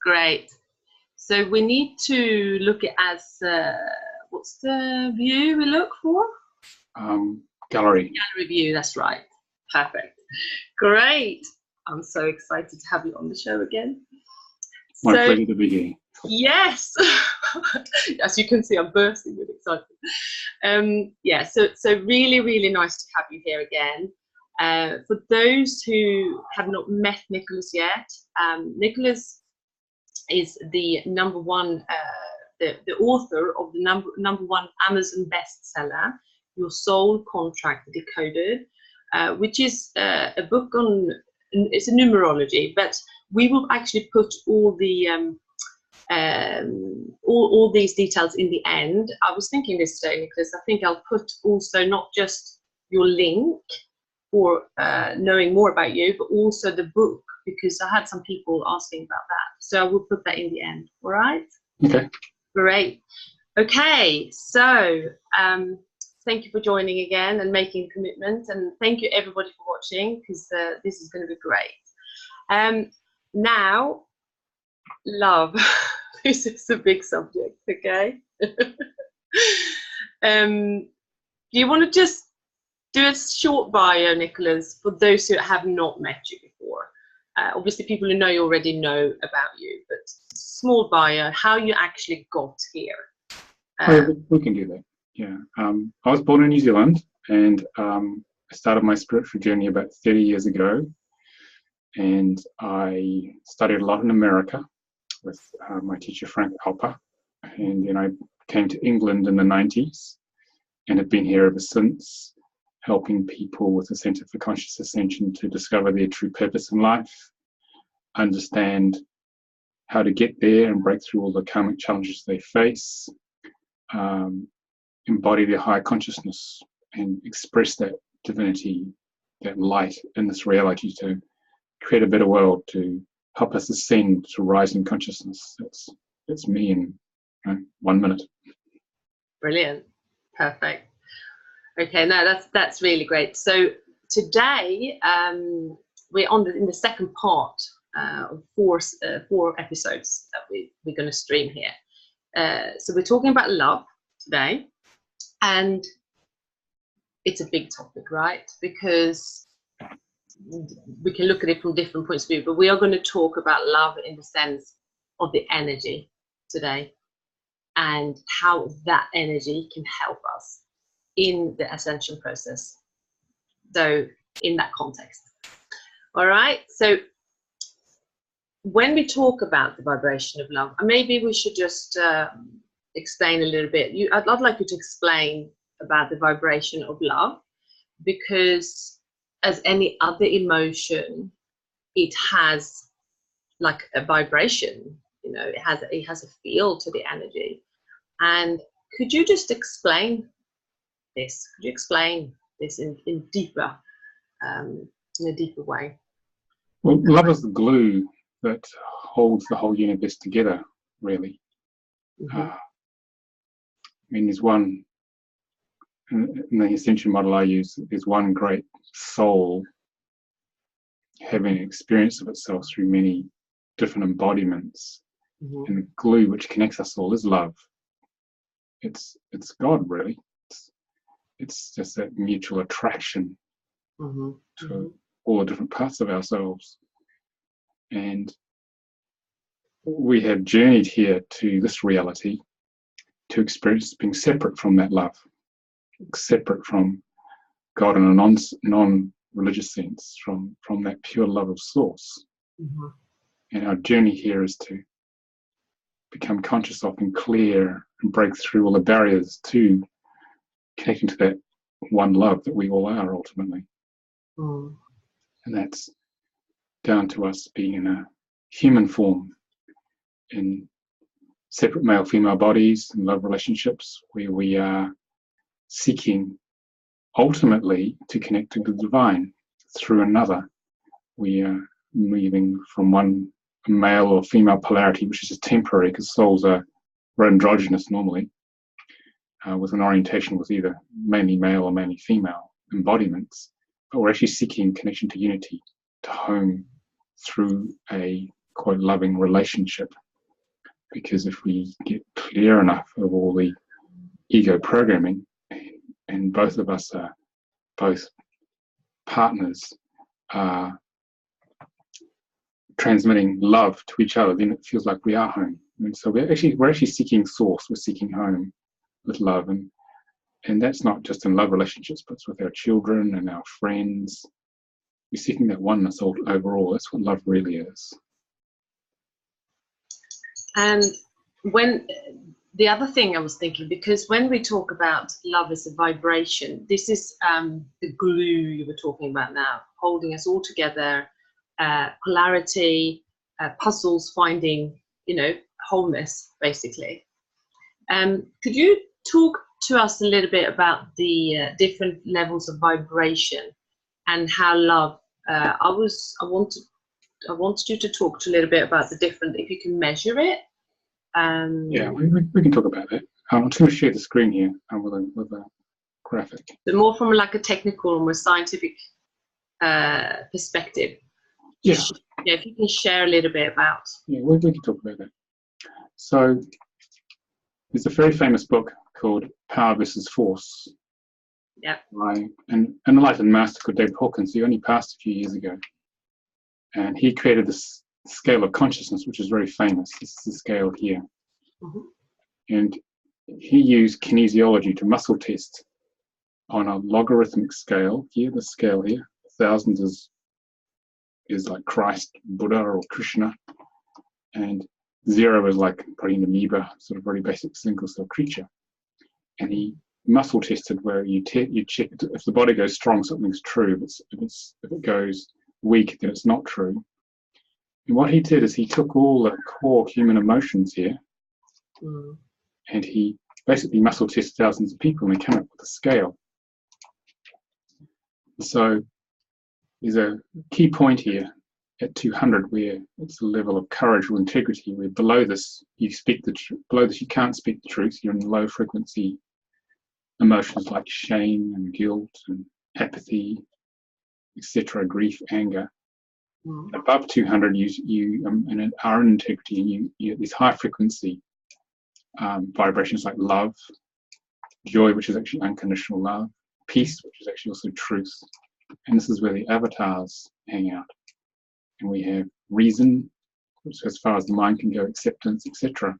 Great. So we need to look at what's the view we look for? Gallery. Gallery view, that's right. Perfect. Great. I'm so excited to have you on the show again. My pleasure to be here. Yes. As you can see, I'm bursting with excitement. Yeah, so really, really nice to have you here again. For those who have not met Nicholas yet, Nicholas is the number one, the author of the number one Amazon bestseller, Your Soul Contract Decoded, which is a book on, it's a numerology, but we will actually put all the all these details in the end. I was thinking this today, Nicholas, I think I'll put also not just your link for knowing more about you, but also the book, because I had some people asking about that. So I will put that in the end. All right? Okay. Great. Okay. So thank you for joining again and making a commitment. And thank you everybody for watching, because this is going to be great. Now, love. This is a big subject, okay? Do you want to just do a short bio, Nicholas, for those who have not met you before? Obviously, people who know you already know about you, but small bio, how you actually got here. We can do that, yeah. I was born in New Zealand, and I started my spiritual journey about 30 years ago, and I studied a lot in America with my teacher, Frank Alpa, and then I came to England in the 90s and have been here ever since, helping people with the Centre for Conscious Ascension to discover their true purpose in life, understand how to get there and break through all the karmic challenges they face, embody their higher consciousness and express that divinity, that light in this reality to create a better world, to help us ascend to rising consciousness. That's me in 1 minute. Brilliant. Perfect. Okay, no, that's really great. So today we're in the second part of four episodes that we're going to stream here. So we're talking about love today, and it's a big topic, right? Because we can look at it from different points of view, but we are going to talk about love in the sense of the energy today, and how that energy can help us in the ascension process. So in that context. All right. So when we talk about the vibration of love, maybe we should just explain a little bit. I'd like you to explain about the vibration of love, because as any other emotion, it has like a vibration, you know, it has a feel to the energy. And could you just explain this? Could you explain this in a deeper way? Well, love is the glue that holds the whole universe together, really. Mm-hmm. I mean, there's one, in the Ascension model I use, there's one great soul having an experience of itself through many different embodiments. Mm-hmm. And the glue which connects us all is love. It's God, really. It's just that mutual attraction mm-hmm. to mm-hmm. all the different parts of ourselves. And we have journeyed here to this reality to experience being separate from that love, separate from God in a non-religious sense, from that pure love of source. Mm-hmm. And our journey here is to become conscious of and clear and break through all the barriers to connecting to that one love that we all are ultimately. Mm. And that's down to us being in a human form, in separate male-female bodies and love relationships, where we are seeking ultimately to connect to the divine through another. We are moving from one male or female polarity, which is just temporary, because souls are androgynous normally, with an orientation with either mainly male or mainly female embodiments. But we're actually seeking connection to unity, to home through a quite loving relationship. Because if we get clear enough of all the ego programming, and both of us are both partners, are transmitting love to each other, then it feels like we are home. And so we're actually seeking source, we're seeking home with love. And that's not just in love relationships, but it's with our children and our friends. We're seeking that oneness overall. That's what love really is. And when the other thing I was thinking, because when we talk about love as a vibration, this is the glue you were talking about now, holding us all together, polarity, puzzles, finding, wholeness, basically. Could you talk to us a little bit about the different levels of vibration and how love? I wanted you to talk a little bit about the different, if you can measure it. Yeah, we can talk about that. I'm just going to share the screen here with a graphic. But more from like a technical, more scientific perspective. Yeah. Yeah, if you can share a little bit about. Yeah, we can talk about that. So there's a very famous book called Power versus Force. Yeah. By an enlightened master called David Hawkins. He only passed a few years ago. And he created this scale of consciousness, which is very famous. This is the scale here. Mm-hmm. And he used kinesiology to muscle test on a logarithmic scale. Here, the scale here, thousands is like Christ, Buddha, or Krishna. And 0 is like probably an amoeba, sort of very basic single cell creature. And he muscle tested where you check if the body goes strong, something's true. If it goes weak, then it's not true. And what he did is he took all the core human emotions here, and he basically muscle tested thousands of people, and he came up with a scale. So there's a key point here at 200 where it's a level of courage or integrity, where below this you can't speak the truth. You're in low frequency emotions like shame and guilt and apathy, etc., grief, anger. Above 200, you are in integrity, and you have these high frequency vibrations like love, joy, which is actually unconditional love, peace, which is actually also truth. And this is where the avatars hang out. And we have reason, which as far as the mind can go, acceptance, etc.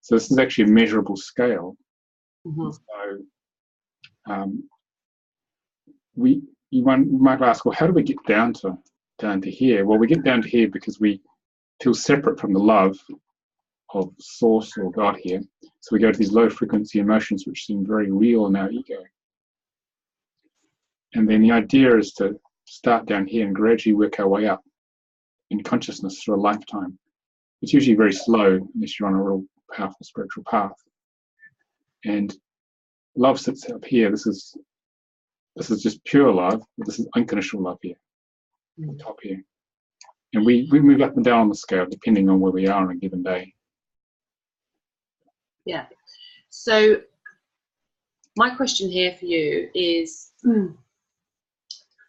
So this is actually a measurable scale. Mm-hmm. So you might ask, well, how do we get down to here? Well, we get down to here because we feel separate from the love of source or God here. So we go to these low frequency emotions which seem very real in our ego. And then the idea is to start down here and gradually work our way up in consciousness through a lifetime. It's usually very slow unless you're on a real powerful spiritual path. And love sits up here. This is just pure love, but this is unconditional love here, on top here. And we move up and down on the scale depending on where we are on a given day. Yeah. So my question here for you is,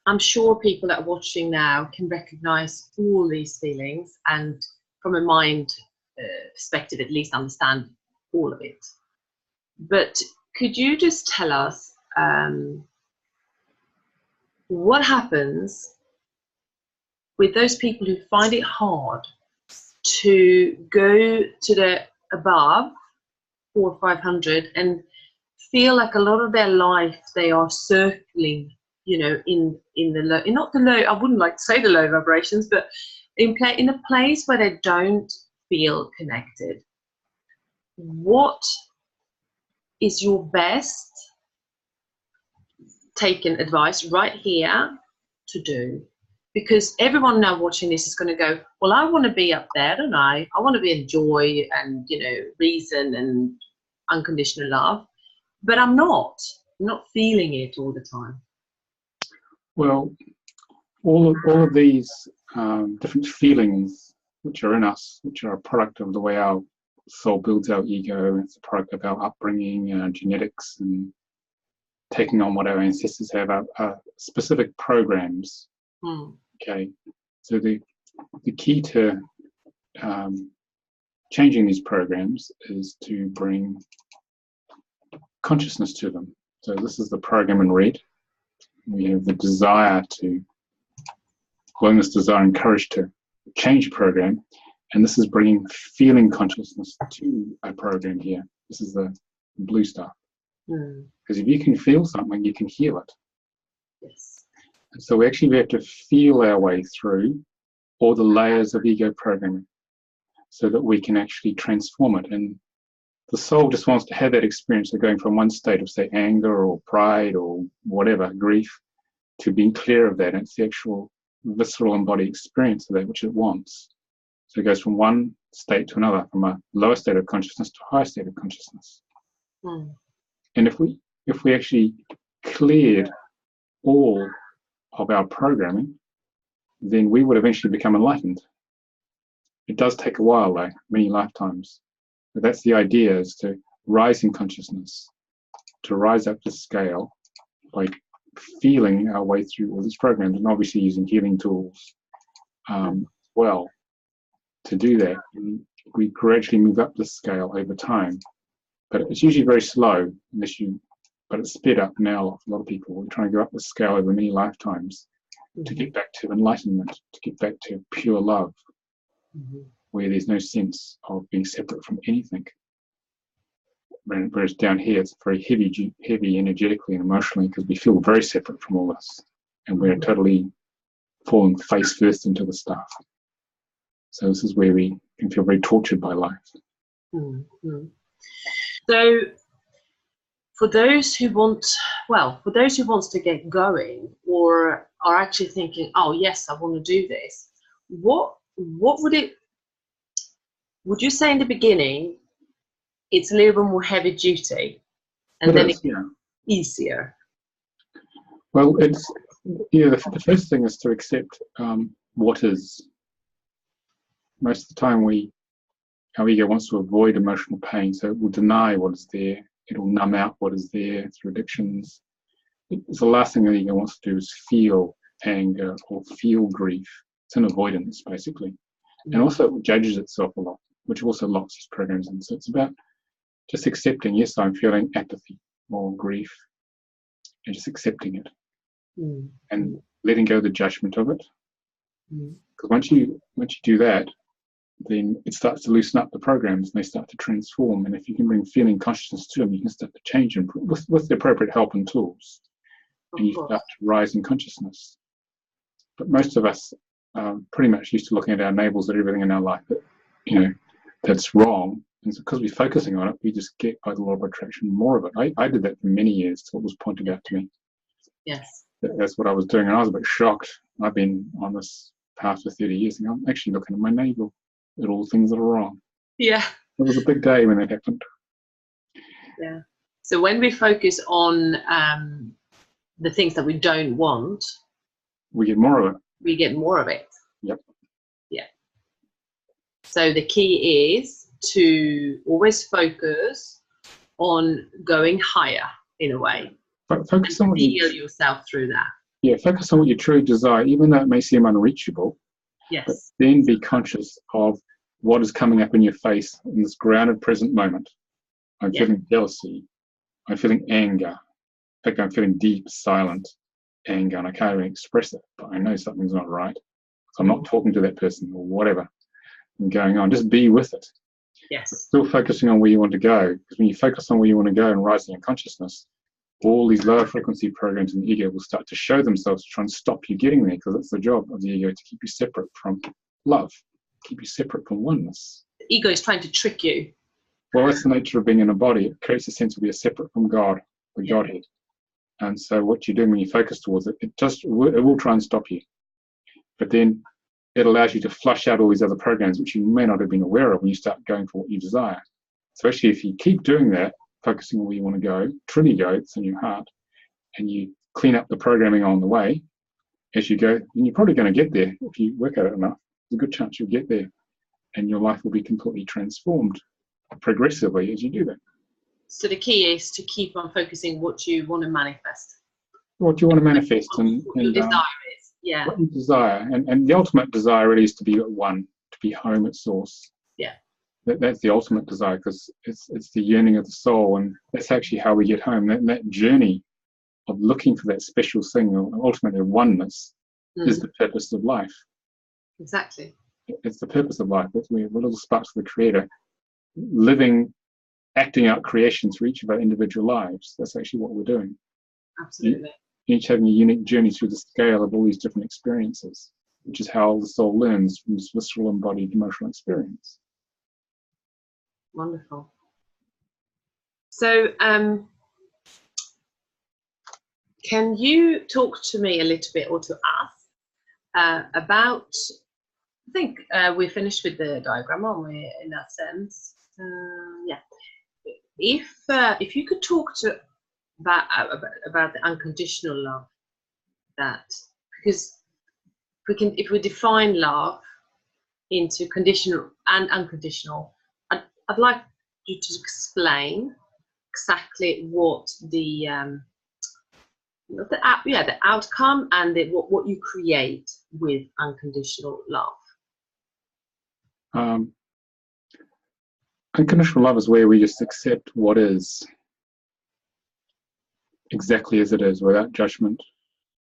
I'm sure people that are watching now can recognize all these feelings and from a mind perspective at least understand all of it. But could you just tell us what happens with those people who find it hard to go to the above 400 or 500 and feel like a lot of their life they are circling, in the low, not the low, I wouldn't like to say the low vibrations, but in a place where they don't feel connected? What is your best taken advice right here to do? Because everyone now watching this is going to go, well, I want to be up there, don't I? I want to be in joy and, reason and unconditional love, but I'm not feeling it all the time. Well, all of these different feelings which are in us, which are a product of the way our soul builds our ego, it's a product of our upbringing, genetics, and taking on what our ancestors have, are specific programs. Okay, so the key to changing these programs is to bring consciousness to them. So this is the program in red. We have the desire to, willingness, desire, and courage to change program. And this is bringing feeling consciousness to a program here. This is the blue stuff. Because if you can feel something, you can heal it. Yes. And so we actually have to feel our way through all the layers of ego programming so that we can actually transform it. And the soul just wants to have that experience of going from one state of, say, anger or pride or whatever, grief, to being clear of that. And it's the actual visceral embodied experience of that which it wants. So it goes from one state to another, from a lower state of consciousness to a higher state of consciousness. And if we actually cleared all of our programming, then we would eventually become enlightened. It does take a while, though, many lifetimes. But that's the idea, is to rise in consciousness, to rise up the scale by feeling our way through all these programs, and obviously using healing tools well to do that. And we gradually move up the scale over time. But it's usually very slow, but it's sped up now for a lot of people. We're trying to go up the scale over many lifetimes to get back to enlightenment, to get back to pure love, where there's no sense of being separate from anything. Whereas down here, it's very heavy energetically and emotionally, because we feel very separate from all this, and we're totally falling face first into the stuff. So this is where we can feel very tortured by life. So for those who want to get going, or are actually thinking, oh yes, I want to do this, what would you say in the beginning it's a little bit more heavy duty, and then it's easier? Well, the first thing is to accept what is. Most of the time our ego wants to avoid emotional pain, so it will deny what is there. It will numb out what is there through addictions. It's the last thing the ego wants to do is feel anger or feel grief. It's an avoidance, basically. And also it judges itself a lot, which also locks these programs in. So it's about just accepting, yes, I'm feeling apathy or grief, and just accepting it. And letting go of the judgment of it. Because once you do that, then it starts to loosen up the programs, and they start to transform. And if you can bring feeling consciousness to them, you can start to change them with the appropriate help and tools. And you start to rise in consciousness. But most of us are pretty much used to looking at our neighbours, at everything in our life that, that's wrong. And so because we're focusing on it, we just get, by the law of attraction, more of it. I did that for many years till it was pointed out to me. Yes. That's what I was doing, and I was a bit shocked. I've been on this path for 30 years, and I'm actually looking at my neighbour, at all things that are wrong. Yeah. It was a big day when that happened. Yeah. So when we focus on the things that we don't want, we get more of it. We get more of it. Yep. Yeah. So the key is to always focus on going higher, in a way. Focus on what you feel yourself through that. Yeah, focus on what you truly desire, even though it may seem unreachable. Yes. But then be conscious of what is coming up in your face in this grounded present moment. I'm feeling jealousy. I'm feeling anger. In fact, I'm feeling deep, silent anger, and I can't even express it, but I know something's not right. So I'm not talking to that person or whatever going on. Just be with it. Yes. But still focusing on where you want to go, because when you focus on where you want to go and rising in consciousness, all these lower frequency programs in the ego will start to show themselves to try and stop you getting there, because it's the job of the ego to keep you separate from love, keep you separate from oneness. The ego is trying to trick you. Well, that's the nature of being in a body. It creates a sense of you're separate from God, the Godhead. And so what you're doing when you focus towards it, it will try and stop you. But then it allows you to flush out all these other programs which you may not have been aware of when you start going for what you desire. So actually, if you keep doing that, focusing on where you want to go, truly go, it's in your heart, and you clean up the programming on the way as you go, then you're probably going to get there. If you work at it enough, there's a good chance you'll get there, and your life will be completely transformed progressively as you do that. So the key is to keep on focusing what you want to manifest. What you want to manifest, what your desire is. Yeah. What you desire, and the ultimate desire really is to be one, to be home at source. Yeah. That's the ultimate desire, because it's the yearning of the soul, and that's actually how we get home. That journey of looking for that special thing, or ultimately oneness, is the purpose of life. Exactly. It's the purpose of life. We're little sparks of the Creator, living, acting out creations for each of our individual lives. That's actually what we're doing. Absolutely. Each having a unique journey through the scale of all these different experiences, which is how the soul learns from this visceral embodied emotional experience. Wonderful. So, can you talk to me a little bit, or to us, about, I think we're finished with the diagram, aren't we, in that sense? Yeah. If you could talk to about the unconditional love, that, because if we define love into conditional and unconditional, I'd like you to explain exactly what the outcome and what you create with unconditional love. Unconditional love is where we just accept what is exactly as it is, without judgment,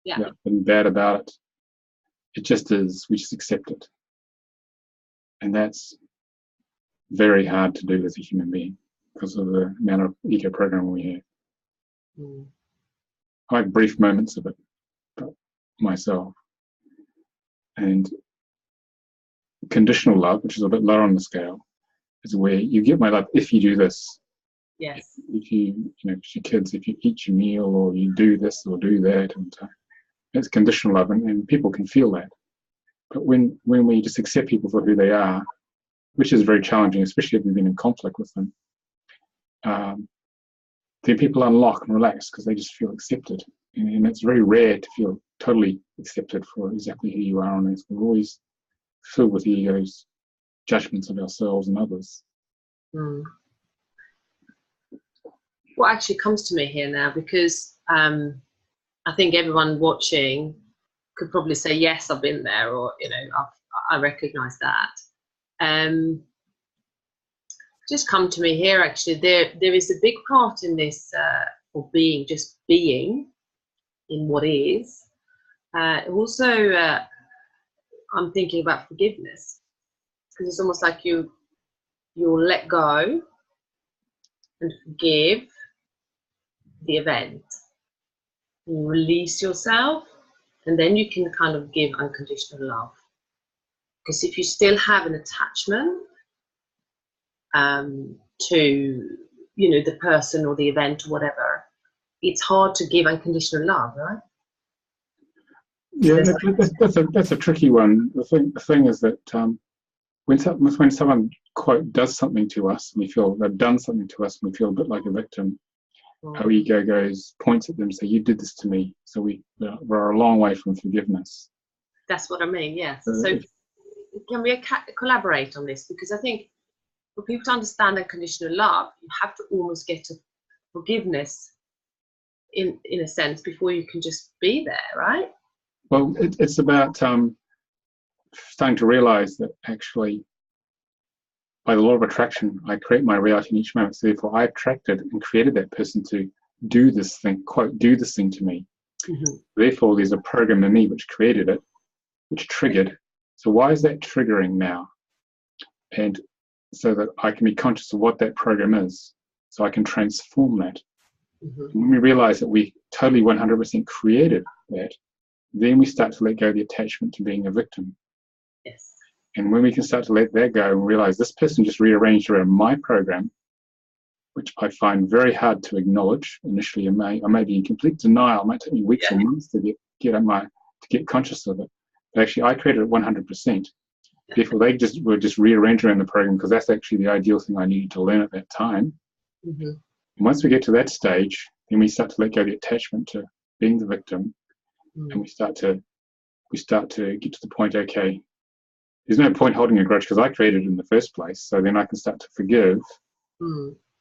without being bad about it. It just is. We just accept it. And that's very hard to do as a human being because of the amount of ego programming we have. I have brief moments of it myself. And conditional love, which is a bit lower on the scale, is where you get my love if you do this. Yes. If you know, your kids, if you eat your meal, or you do this or do that, and it's conditional love, and people can feel that. But when we just accept people for who they are, which is very challenging, especially if we've been in conflict with them, then people unlock and relax because they just feel accepted. And it's very rare to feel totally accepted for exactly who you are on earth. We're always filled with ego's judgments of ourselves and others. What actually comes to me here now, because I think everyone watching could probably say, yes, I've been there, or, you know, I recognize that. Just come to me here, actually, there is a big part in this, of being, just being in what is. Also, I'm thinking about forgiveness, because it's almost like you'll let go and forgive the event. You release yourself, and then you can kind of give unconditional love. Because if you still have an attachment to, you know, the person or the event or whatever, it's hard to give unconditional love, right? Yeah, that's a tricky one. The thing is that when someone, quote, does something to us, and we feel they've done something to us, and we feel a bit like a victim, our ego points at them and say, you did this to me. So we're a long way from forgiveness. That's what I mean, yes. So can we collaborate on this? Because I think for people to understand unconditional love, you have to almost get to forgiveness in a sense before you can just be there, right? Well, it's about starting to realize that actually, by the law of attraction, I create my reality in each moment. So therefore, I attracted and created that person to do this thing, quote, do this thing to me. Therefore, there's a program in me which created it, which triggered. So why is that triggering now? And so that I can be conscious of what that program is, so I can transform that. When we realize that we totally 100% created that, then we start to let go of the attachment to being a victim. Yes. And when we can start to let that go and realize this person just rearranged around my program, which I find very hard to acknowledge initially, I may be in complete denial. It might take me weeks or months to get conscious of it. But actually, I created it 100%. Therefore, they were just rearranged around the program because that's actually the ideal thing I needed to learn at that time. And once we get to that stage, then we start to let go of the attachment to being the victim, and we start to get to the point. Okay, there's no point holding a grudge because I created it in the first place. So then I can start to forgive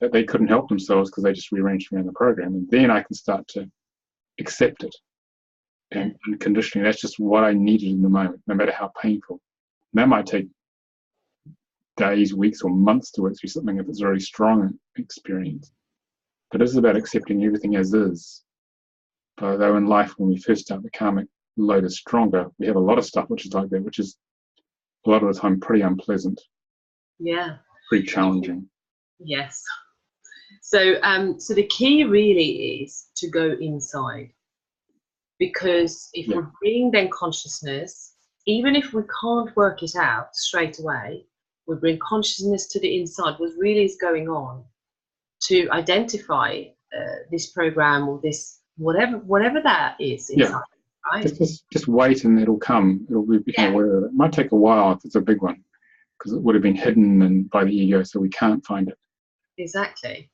that they couldn't help themselves because they just rearranged around the program, and then I can start to accept it and unconditionally. That's just what I needed in the moment, no matter how painful. And that might take days, weeks, or months to work through something if it's a very strong experience. But it's about accepting everything as is. Though in life, when we first start, the karmic load is stronger. We have a lot of stuff which is like that, which is a lot of the time pretty unpleasant. Yeah. Pretty challenging. Yes. So, so the key really is to go inside, because if we're bringing then consciousness, even if we can't work it out straight away, we bring consciousness to the inside, what really is going on, to identify this program or this whatever that is inside. Right? Just wait and it'll come. It'll become aware of it. It might take a while if it's a big one, because it would have been hidden and by the ego, so we can't find it. Exactly.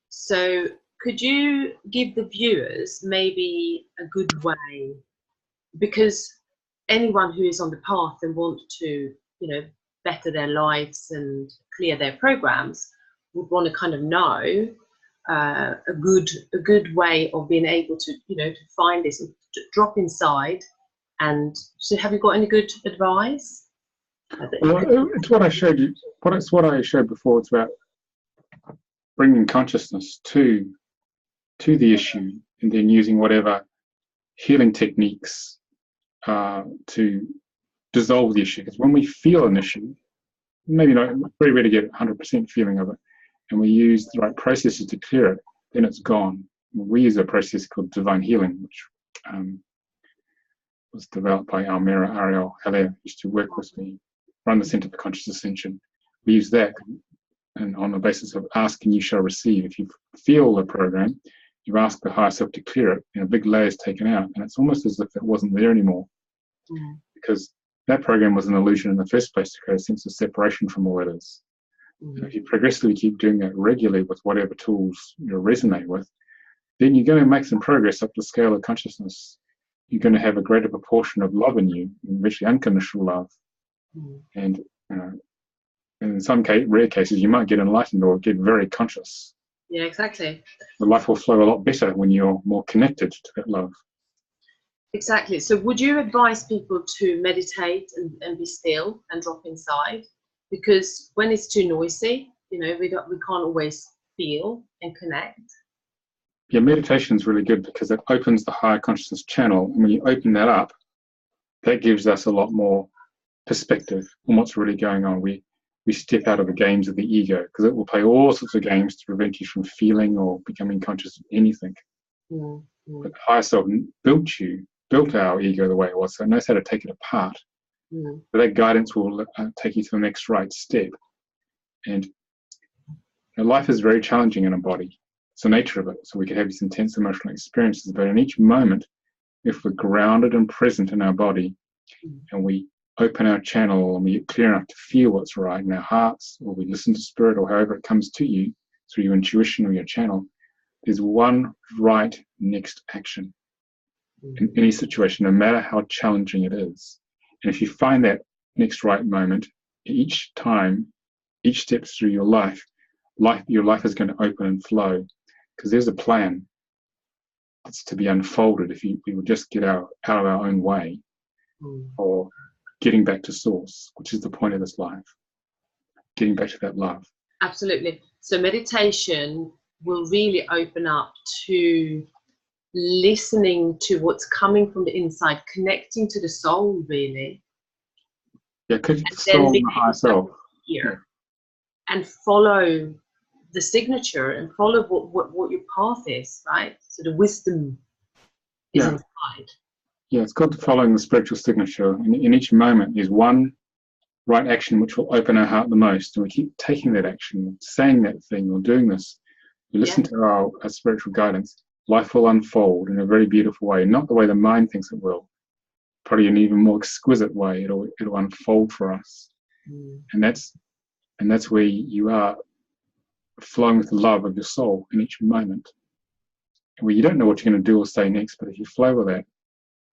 So could you give the viewers maybe a good way, because anyone who is on the path and want to, better their lives and clear their programs would want to kind of know a good way of being able to, to find this and to drop inside. And so have you got any good advice? Well, it's what I showed you. It's what I showed before. It's about bringing consciousness to the issue, and then using whatever healing techniques to dissolve the issue. Because when we feel an issue, maybe not very rare to get 100% feeling of it, and we use the right processes to clear it, then it's gone. We use a process called divine healing, which was developed by Almira Ariel Heller, used to work with me, run the Center for Conscious Ascension. We use that, and on the basis of ask and you shall receive. If you feel the program, you ask the higher self to clear it, and a big layer is taken out, and it's almost as if it wasn't there anymore, because that program was an illusion in the first place to create a sense of separation from all that is. And if you progressively keep doing that regularly with whatever tools you resonate with, then you're going to make some progress up the scale of consciousness. You're going to have a greater proportion of love in you, eventually unconditional love. And in some rare cases, you might get enlightened or get very conscious. Yeah, exactly. The life will flow a lot better when you're more connected to that love. Exactly. So would you advise people to meditate and be still and drop inside? Because when it's too noisy, we can't always feel and connect. Yeah, meditation is really good because it opens the higher consciousness channel. And when you open that up, that gives us a lot more perspective on what's really going on. We step out of the games of the ego, because it will play all sorts of games to prevent you from feeling or becoming conscious of anything. But the higher self built our ego the way it was, so it knows how to take it apart. But that guidance will take you to the next right step. And life is very challenging in a body. It's the nature of it. So we can have these intense emotional experiences, but in each moment, if we're grounded and present in our body, and we open our channel and we get clear enough to feel what's right in our hearts, or we listen to spirit, or however it comes to you through your intuition or your channel, there's one right next action in any situation, no matter how challenging it is. And if you find that next right moment, each time, each step through your life is going to open and flow, because there's a plan that's to be unfolded if we will just get out of our own way, or getting back to source, which is the point of this life, getting back to that love. Absolutely. So meditation will really open up to listening to what's coming from the inside, connecting to the soul, really. Yeah, connecting to the soul and the higher self. Here, and follow the signature and follow what your path is, right? So the wisdom is inside. Yeah, it's called following the spiritual signature. In each moment, there's one right action which will open our heart the most, and we keep taking that action, saying that thing, or doing this. We listen to our spiritual guidance. Life will unfold in a very beautiful way, not the way the mind thinks it will, probably an even more exquisite way. It'll unfold for us, and that's where you are flowing with the love of your soul in each moment, where you don't know what you're going to do or say next, but if you flow with that,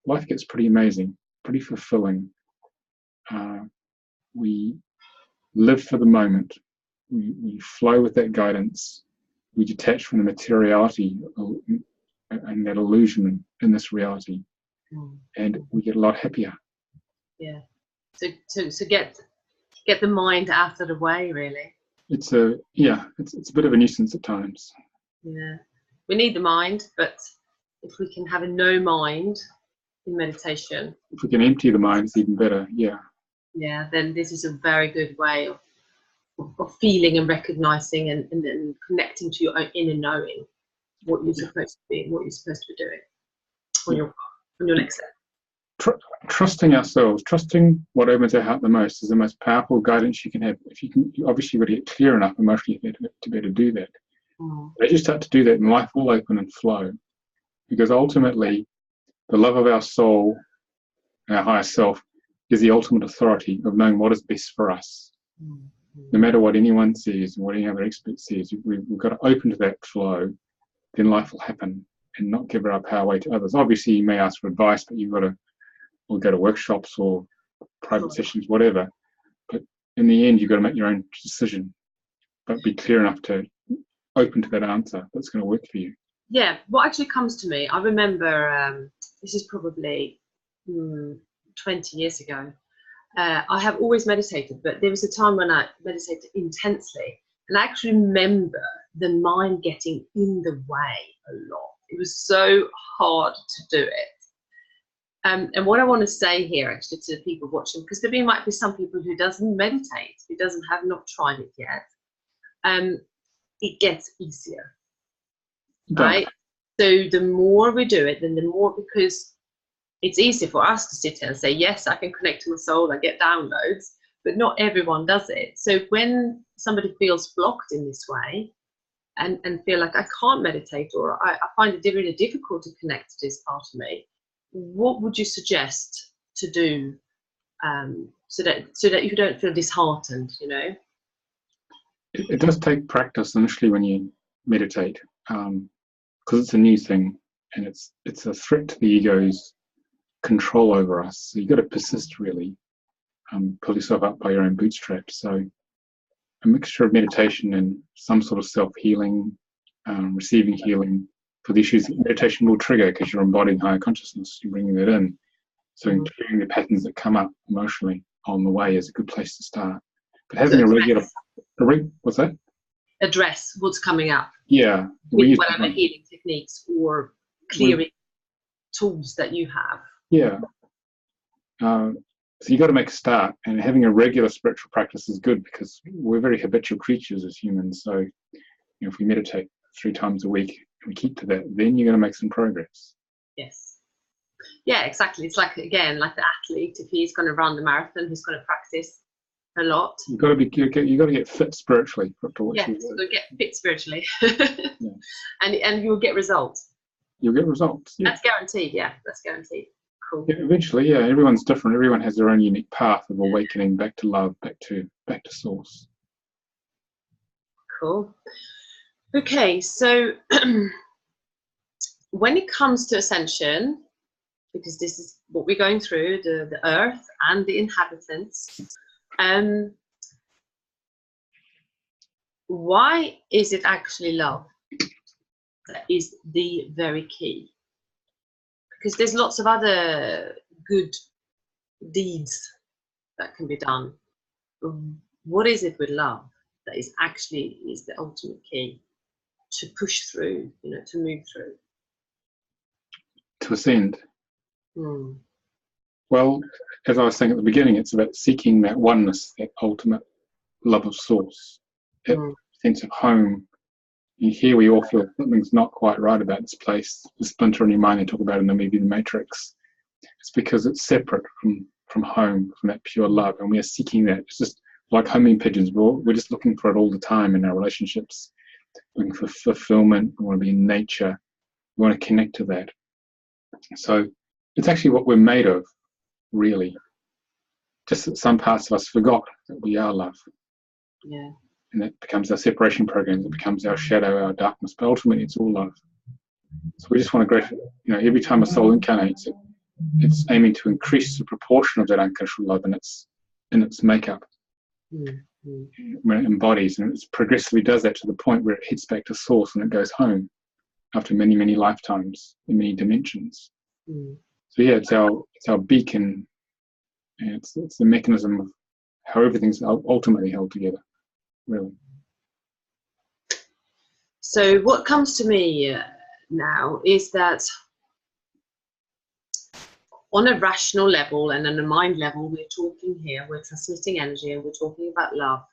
life gets pretty amazing, pretty fulfilling. We live for the moment. We flow with that guidance. We detach from the materiality and that illusion in this reality, and we get a lot happier. Yeah. So get get the mind out of the way, really. It's a bit of a nuisance at times. Yeah, we need the mind, but if we can have a no mind in meditation, if we can empty the mind, it's even better. Yeah, then this is a very good way of feeling and recognizing and connecting to your own inner knowing what you're supposed to be, what you're supposed to be doing on your next step. Trusting ourselves, trusting what opens our heart the most is the most powerful guidance you can have. If you obviously you've got to get clear enough emotionally to be able to do that. As you start to do that, and life will open and flow, because ultimately the love of our soul, our higher self, is the ultimate authority of knowing what is best for us. No matter what anyone says and what any other expert says, we've got to open to that flow, then life will happen, and not give our power away to others. Obviously, you may ask for advice, but you've got to go to workshops or private sessions, whatever. But in the end, you've got to make your own decision, but be clear enough to open to that answer that's going to work for you. Yeah, what actually comes to me, I remember, this is probably 20 years ago. I have always meditated, but there was a time when I meditated intensely, and I actually remember the mind getting in the way a lot. It was so hard to do it. And what I want to say here, actually, to the people watching, because there might be some people who doesn't meditate, who have not tried it yet, it gets easier, right? So the more we do it, then the more, because it's easy for us to sit here and say, yes, I can connect to my soul, I get downloads, but not everyone does it. So when somebody feels blocked in this way and feel like I can't meditate, or I find it really difficult to connect to this part of me, what would you suggest to do so that you don't feel disheartened, you know? It does take practice initially when you meditate, because it's a new thing, and it's a threat to the ego's control over us. So you've got to persist, really, pull yourself up by your own bootstraps. So a mixture of meditation and some sort of self-healing, receiving healing for the issues that meditation will trigger, because you're embodying higher consciousness, you're bringing that in. So clearing the patterns that come up emotionally on the way is a good place to start. But having what's that? Address what's coming up. Yeah. With whatever healing techniques or clearing tools that you have. Yeah. So you got to make a start, and having a regular spiritual practice is good, because we're very habitual creatures as humans. So if we meditate 3 times a week and we keep to that, then you're going to make some progress. Yes. Yeah, exactly. It's like, again, like the athlete, if he's going to run the marathon, he's going to practice a lot. You've got to get fit spiritually. Yes, you've got to get fit spiritually. And you'll get results. You'll get results. Yeah. That's guaranteed. Yeah, that's guaranteed. Cool. Yeah, eventually, yeah, everyone's different. Everyone has their own unique path of awakening back to love, back to source. Cool. Okay, so when it comes to ascension, because this is what we're going through, the earth and the inhabitants, why is it actually love that is the very key? Because there's lots of other good deeds that can be done. What is it with love that is the ultimate key to push through, to move through? To ascend. Well, as I was saying at the beginning, it's about seeking that oneness, that ultimate love of source, that sense of home. Here we all feel something's not quite right about this place. The splinter in your mind they talk about in the movie The Matrix. It's because it's separate from home, from that pure love, and we are seeking that. It's just like homing pigeons. We're just looking for it all the time in our relationships, looking for fulfillment. We want to be in nature. We want to connect to that. So it's actually what we're made of, really. Just that some parts of us forgot that we are love. Yeah. And that becomes our separation programs. It becomes our shadow, our darkness. But ultimately, it's all love. So we just want to grow. Every time a soul incarnates, it's aiming to increase the proportion of that unconditional love in its makeup. When it embodies, and it progressively does that to the point where it heads back to source and it goes home after many, many lifetimes in many dimensions. So yeah, it's our beacon. And it's the mechanism how everything's ultimately held together, really. So what comes to me now is that on a rational level and on a mind level, we're talking here, we're transmitting energy and we're talking about love.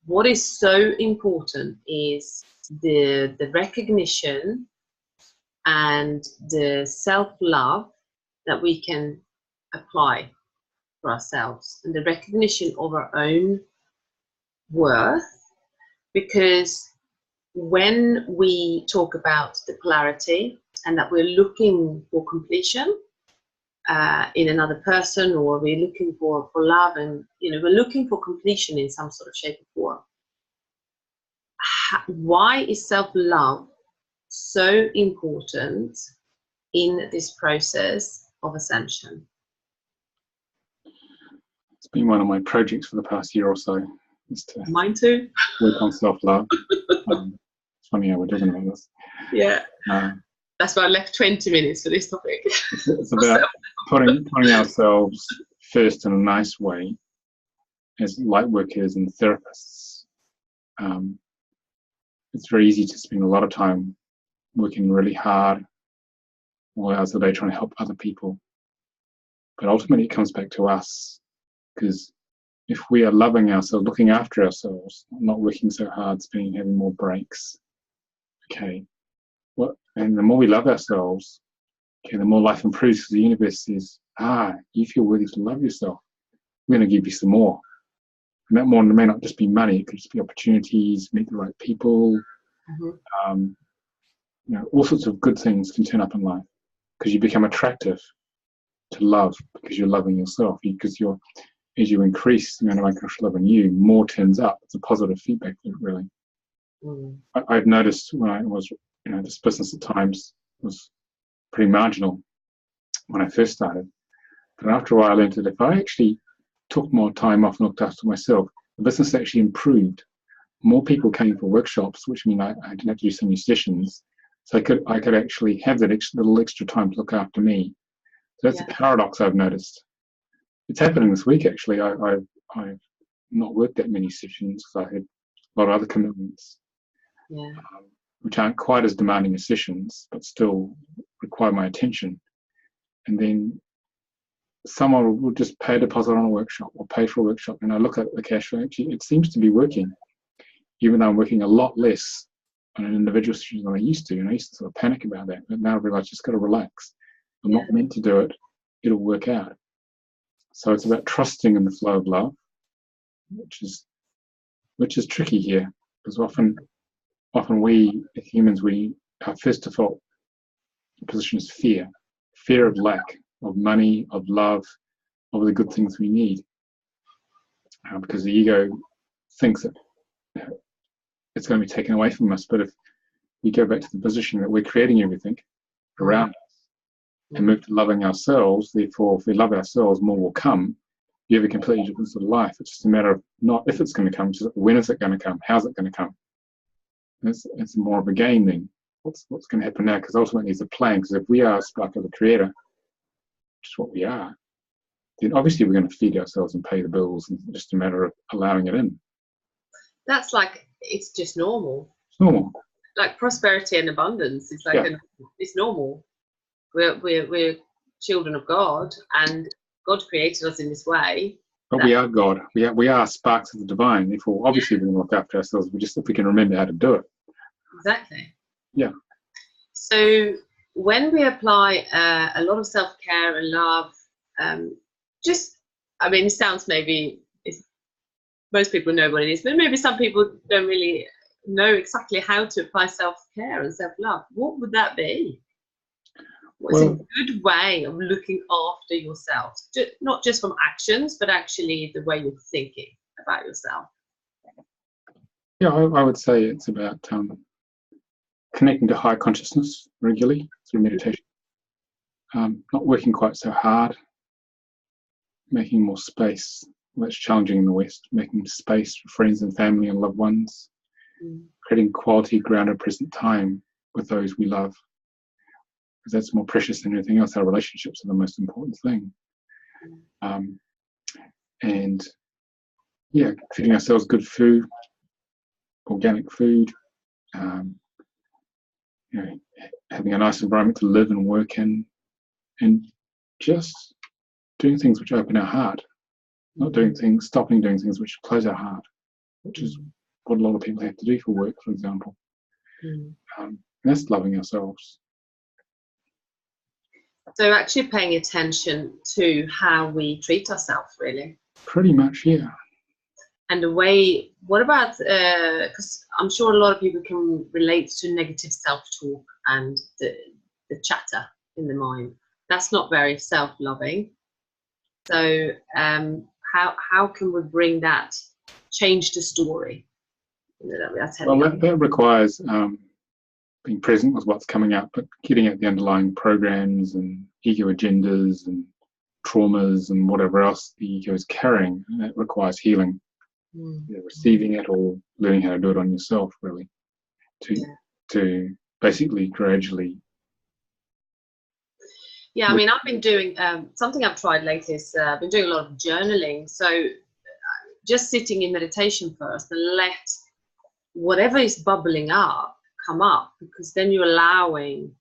What is so important is the recognition and the self-love that we can apply for ourselves, and the recognition of our own worth. Because when we talk about the polarity and that we're looking for completion in another person, or we're looking for love, and we're looking for completion in some sort of shape or form, why is self-love so important in this process of ascension? It's been one of my projects for the past year or so. Mine too. Work on self-love. It's funny how we're talking about this. Yeah. That's why I left 20 minutes for this topic. It's about putting ourselves first in a nice way as light workers and therapists. It's very easy to spend a lot of time working really hard, all hours of the day trying to help other people. But ultimately it comes back to us, because if we are loving ourselves, looking after ourselves, not working so hard, having more breaks, okay, and the more we love ourselves, okay, the more life improves, because the universe says, you feel worthy to love yourself. We're going to give you some more. And that more may not just be money, it could just be opportunities, meet the right people, all sorts of good things can turn up in life, because you become attractive to love, because you're loving yourself, as you increase the amount of unconditional love in you, more turns up. It's a positive feedback loop, really. I've noticed when I was, this business at times was pretty marginal when I first started. But after a while I learned that if I actually took more time off and looked after myself, the business actually improved. More people came for workshops, which means I didn't have to do so many sessions. So I could actually have that little extra time to look after me. So that's a paradox I've noticed. It's happening this week, actually. I've not worked that many sessions because I had a lot of other commitments, which aren't quite as demanding as sessions, but still require my attention. And then someone will just pay a deposit on a workshop or pay for a workshop, and I look at the cash flow. Actually, it seems to be working, even though I'm working a lot less on an individual session than I used to. And I used to sort of panic about that, but now I realize just got to relax. I'm not meant to do it. It'll work out. So it's about trusting in the flow of love, which is tricky here, because often we as humans, our first default position is fear of lack, of money, of love, of the good things we need, because the ego thinks that it's going to be taken away from us. But if we go back to the position that we're creating everything around us and move to loving ourselves, therefore if we love ourselves, more will come. You have a completely different sort of life. It's just a matter of not if it's going to come, just when is it going to come, how's it going to come. It's more of a game then. What's going to happen now? Because ultimately it's a plan. Because if we are a spark of the Creator, which is what we are, then obviously we're going to feed ourselves and pay the bills, and it's just a matter of allowing it in. That's like, it's just normal. It's normal. Like prosperity and abundance. It's like it's normal. We're children of God, and God created us in this way. But we are God. We are sparks of the divine. Therefore, obviously, we're going to look after ourselves. If we can remember how to do it. Exactly. Yeah. So when we apply a lot of self-care and love, it sounds most people know what it is, but maybe some people don't really know exactly how to apply self-care and self-love. What would that be? What's a good way of looking after yourself? Not just from actions, but actually the way you're thinking about yourself. Yeah, I would say it's about connecting to high consciousness regularly through meditation. Not working quite so hard, making more space. Well, that's challenging in the West, making space for friends and family and loved ones, creating quality, grounded, present time with those we love. Because that's more precious than anything else. Our relationships are the most important thing. and yeah, feeding ourselves good food, organic food, you know, having a nice environment to live and work in, and just doing things which open our heart, not doing things, stopping doing things which close our heart, which is what a lot of people have to do for work, for example. That's loving ourselves. So actually paying attention to how we treat ourselves, really. Pretty much, yeah. And the way, what about, because I'm sure a lot of people can relate to negative self-talk and the chatter in the mind. That's not very self-loving. So how can we bring that, change the story? Well, that requires being present with what's coming up, but getting at the underlying programs and ego agendas and traumas and whatever else the ego is carrying. And that requires healing, receiving it or learning how to do it on yourself, really, to basically gradually. Yeah, I mean, I've been doing something I've tried lately is I've been doing a lot of journaling. So just sitting in meditation first and let whatever is bubbling up come up, because then you're allowing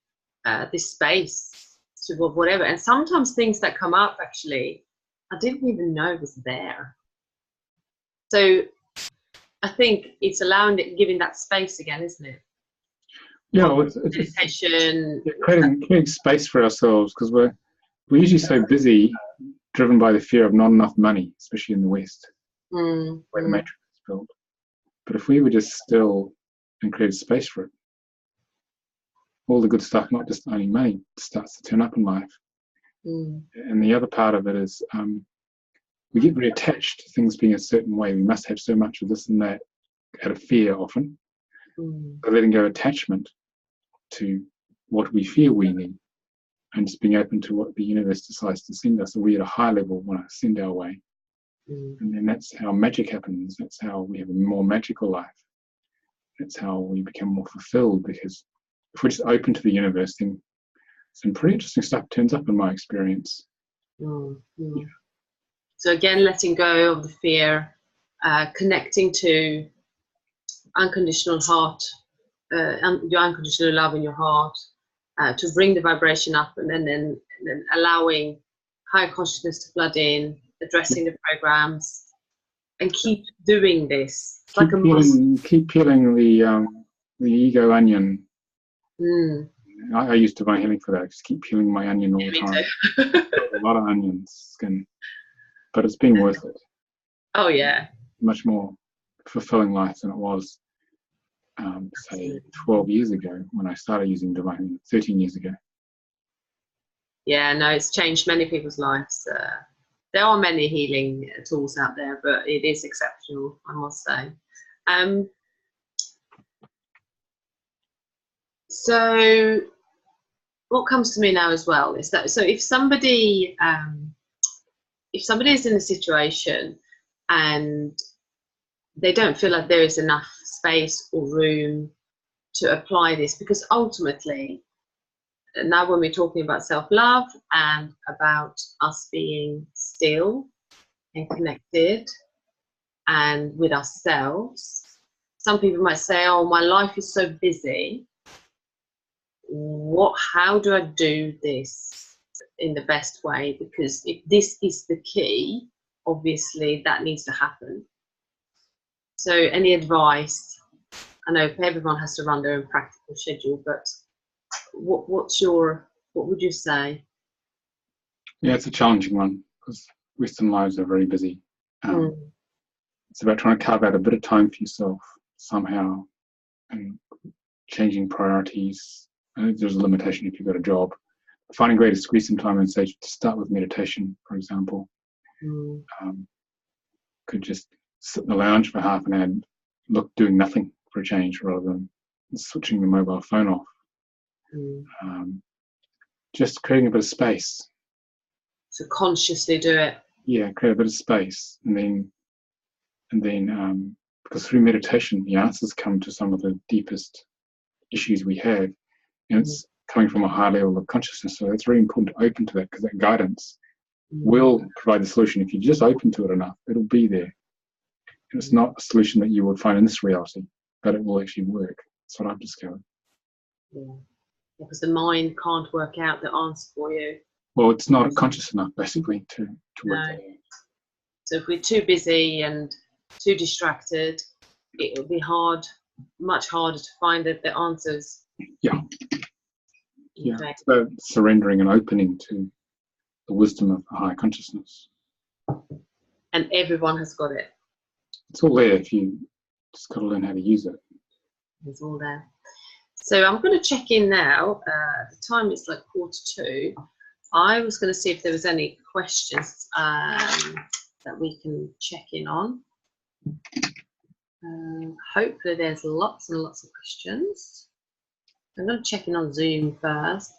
this space to whatever. And sometimes things that come up, actually, I didn't even know was there. So I think it's allowing it, giving that space again, isn't it? Yeah, well, it's meditation. Creating space for ourselves, because we're usually so busy, driven by the fear of not enough money, especially in the West, where the matrix is built. But if we were just still and create space for it, all the good stuff, not just only money, starts to turn up in life. And the other part of it is we get very attached to things being a certain way. We must have so much of this and that out of fear often. So letting go attachment to what we feel we need and just being open to what the universe decides to send us, or we at a high level want to send our way. And then that's how magic happens. That's how we have a more magical life. That's how we become more fulfilled, because if we're just open to the universe, then some pretty interesting stuff turns up in my experience. So again, letting go of the fear, connecting to unconditional heart, your unconditional love in your heart, to bring the vibration up, and then allowing higher consciousness to flood in, addressing the programs, and keep doing this. It's like a muscle. Keep peeling the ego onion. I use divine healing for that. I just keep peeling my onion all the time. A lot of onion skin, but it's been worth it. Oh yeah. Much more fulfilling life than it was, say, 12 years ago when I started using divine healing, 13 years ago. Yeah, no, it's changed many people's lives. There are many healing tools out there, but it is exceptional, I must say. So what comes to me now as well is that, so if somebody is in a situation and they don't feel like there is enough space or room to apply this, because ultimately, now when we're talking about self-love and about us being still and connected and with ourselves, some people might say, oh, my life is so busy. How do I do this in the best way? Because if this is the key, obviously that needs to happen. So any advice? I know everyone has to run their own practical schedule, but what would you say? Yeah, it's a challenging one, because Western lives are very busy. It's about trying to carve out a bit of time for yourself somehow, and changing priorities. There's a limitation if you've got a job. Finding a way to squeeze some time and say, to start with meditation, for example. Could just sit in the lounge for half an hour, doing nothing for a change, rather than switching the mobile phone off. Just creating a bit of space. So consciously do it. Yeah, create a bit of space, and then because through meditation, the answers come to some of the deepest issues we have. And it's coming from a high level of consciousness, so it's very important to open to that, because that guidance will provide the solution. If you're just open to it enough, it'll be there. And it's not a solution that you would find in this reality, but it will actually work. That's what I've discovered. Yeah. Because the mind can't work out the answer for you. Well, it's not conscious enough, basically, to work that out. So if we're too busy and too distracted, it will be hard, much harder to find the answers. Yeah. Yeah. Okay. So surrendering and opening to the wisdom of higher consciousness. And everyone has got it. It's all there if you just got to learn how to use it. It's all there. So I'm going to check in now. At the time it's like 1:45. I was going to see if there was any questions that we can check in on. Hopefully there's lots and lots of questions. I'm going to check in on Zoom first.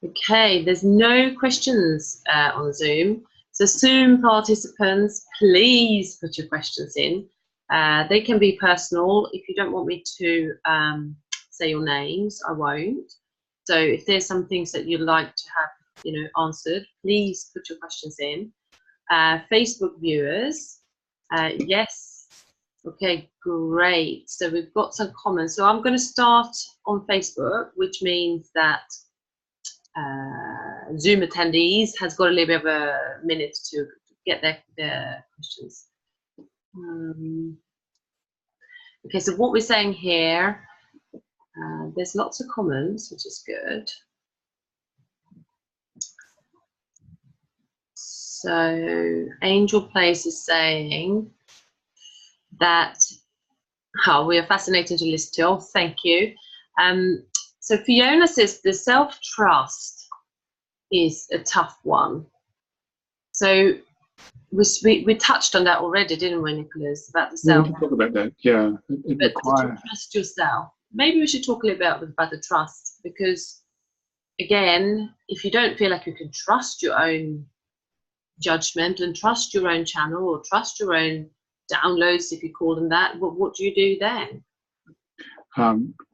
Okay, there's no questions on Zoom. So Zoom participants, please put your questions in. They can be personal. If you don't want me to say your names, I won't. So if there's some things that you'd like to have, answered, please put your questions in. Facebook viewers, yes. Okay, great. So we've got some comments. So I'm going to start on Facebook, which means that Zoom attendees has got a little bit of a minute to get their questions. Okay, so what we're saying here, there's lots of comments, which is good. So Angel Place is saying that, we are fascinating to listen to. Oh, thank you. So Fiona says the self-trust is a tough one. So we touched on that already, didn't we, Nicholas? About the self. We can talk about that. Yeah, it requires. To trust yourself. Maybe we should talk a little bit about the trust, because again, if you don't feel like you can trust your own judgment and trust your own channel or trust your own downloads, if you call them that, what do you do then?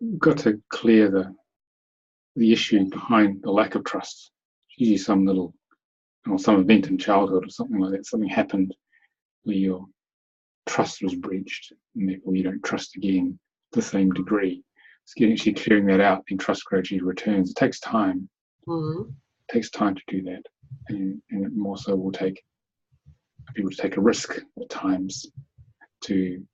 We've got to clear the issue behind the lack of trust. It's usually some event in childhood or something like that. Something happened where your trust was breached, and therefore you don't trust again to the same degree. It's actually clearing that out, and trust gradually returns. It takes time. It takes time to do that, and it more so will take people to take a risk at times to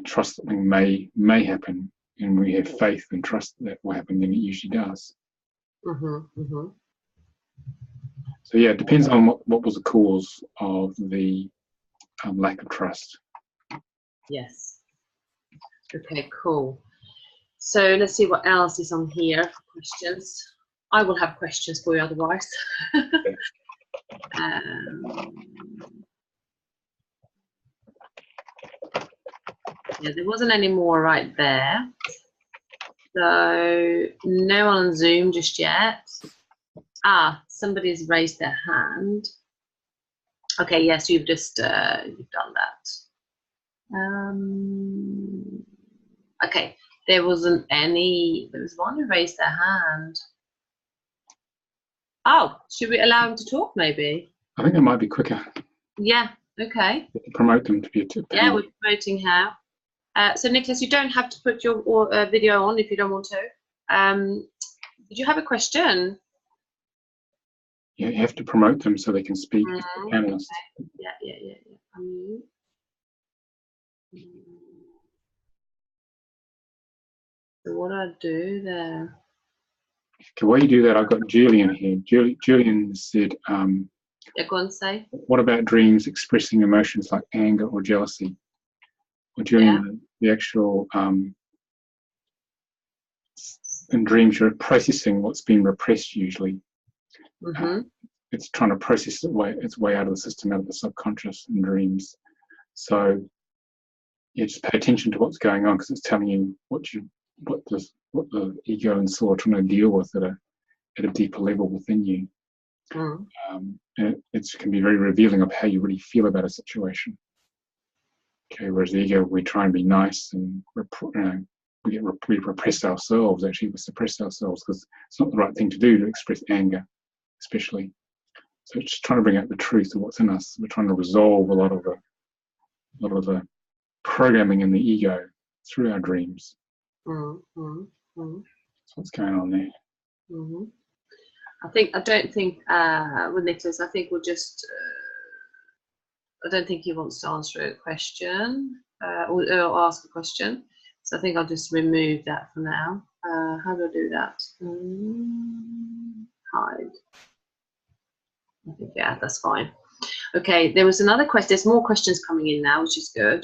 trust something may happen, and we have faith and trust that will happen, then it usually does. So yeah, it depends on what was the cause of the lack of trust. Yes. Okay, cool. So let's see what else is on here for questions. I will have questions for you otherwise. Yeah, there wasn't any more right there. So no one on Zoom just yet. Somebody's raised their hand. Okay, yes, you've just you've done that. Okay, there wasn't any. There was one who raised their hand. Oh, should we allow him to talk? Maybe. I think it might be quicker. Yeah. Okay. Promote them to be a tip. Yeah, we're promoting how. So Nicholas, you don't have to put your video on if you don't want to. Did you have a question? Yeah, you have to promote them so they can speak. Panelists. Okay. Yeah. So what do I do there? Okay, while you do that, I've got Julian here. Julian said, yeah, go on, say. What about dreams expressing emotions like anger or jealousy? Or during the actual, in dreams, you're processing what's been repressed usually. It's trying to process its way out of the system, out of the subconscious in dreams. So you just pay attention to what's going on, because it's telling you what the ego and soul are trying to deal with at a deeper level within you. And it can be very revealing of how you really feel about a situation. Okay, whereas the ego, we try and be nice, and we repress ourselves. Actually, we suppress ourselves because it's not the right thing to do to express anger, especially. So it's just trying to bring out the truth of what's in us. We're trying to resolve a lot of the programming in the ego through our dreams. Mm-hmm. That's what's going on there. Mm-hmm. I don't think with Nicholas, I think we'll just. I don't think he wants to answer a question or ask a question. So I think I'll just remove that for now. How do I do that? Hide. I think, yeah, that's fine. Okay, there was another question. There's more questions coming in now, which is good.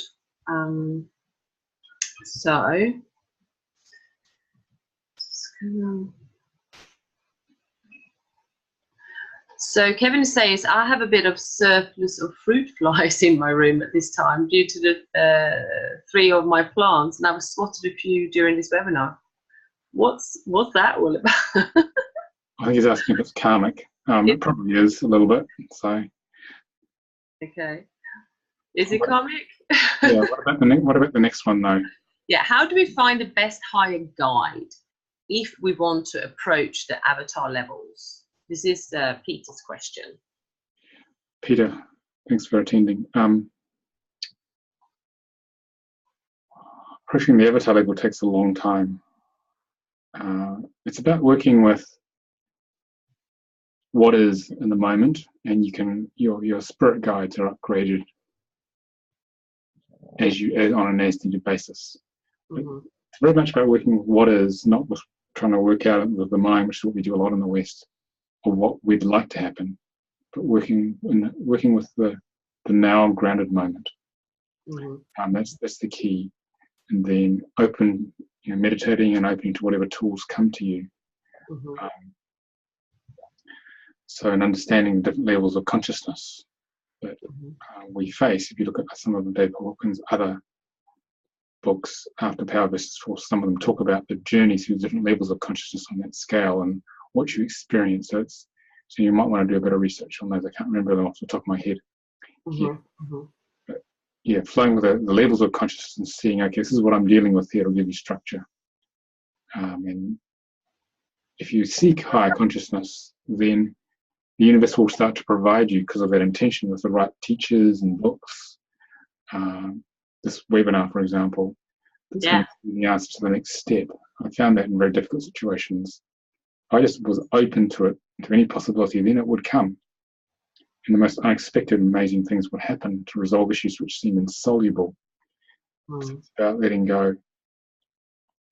So Kevin says, I have a bit of surplus of fruit flies in my room at this time due to the 3 of my plants, and I've spotted a few during this webinar. What's that all about? I think he's asking if it's karmic. It probably is a little bit. So. Okay. Is it karmic? Yeah. What about the next one though? Yeah. How do we find the best higher guide if we want to approach the avatar levels? This is Peter's question. Peter, thanks for attending. Approaching the avatar level takes a long time. It's about working with what is in the moment, and your spirit guides are upgraded on an as-needed basis. Mm-hmm. It's very much about working with what is, not with trying to work out with the mind, which is what we do a lot in the West, or what we'd like to happen, but working with the now grounded moment. Mm-hmm. That's the key. And then meditating and opening to whatever tools come to you. Mm-hmm. So an understanding the different levels of consciousness that we face. If you look at some of the David Hawkins' other books, After Power versus Force, some of them talk about the journey through different levels of consciousness on that scale and what you experience. So you might want to do a bit of research on those. I can't remember them off the top of my head. But yeah, flowing with the levels of consciousness and seeing, okay, this is what I'm dealing with here. It'll give you structure. And if you seek higher consciousness, then the universe will start to provide you, because of that intention, with the right teachers and books. This webinar, for example, that's going to be the answer to the next step. I found that in very difficult situations. I just was open to it, to any possibility, then it would come. And the most unexpected, amazing things would happen to resolve issues which seem insoluble. So it's about letting go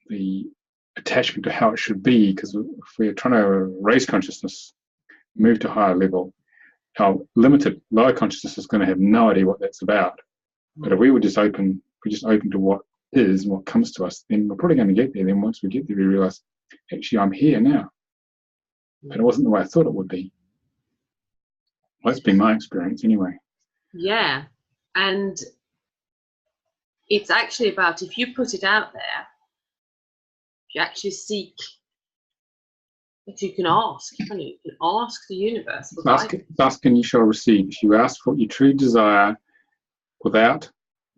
the attachment to how it should be, because if we're trying to raise consciousness, move to a higher level, our limited lower consciousness is going to have no idea what that's about. But if we were just open to what is and what comes to us, then we're probably going to get there. Then once we get there, we realize, actually, I'm here now. But it wasn't the way I thought it would be. Well, that's been my experience anyway. Yeah. And it's actually about, if you put it out there, if you actually seek, if you can ask, you can ask the universe. Ask and you shall receive. If you ask for what you truly desire without,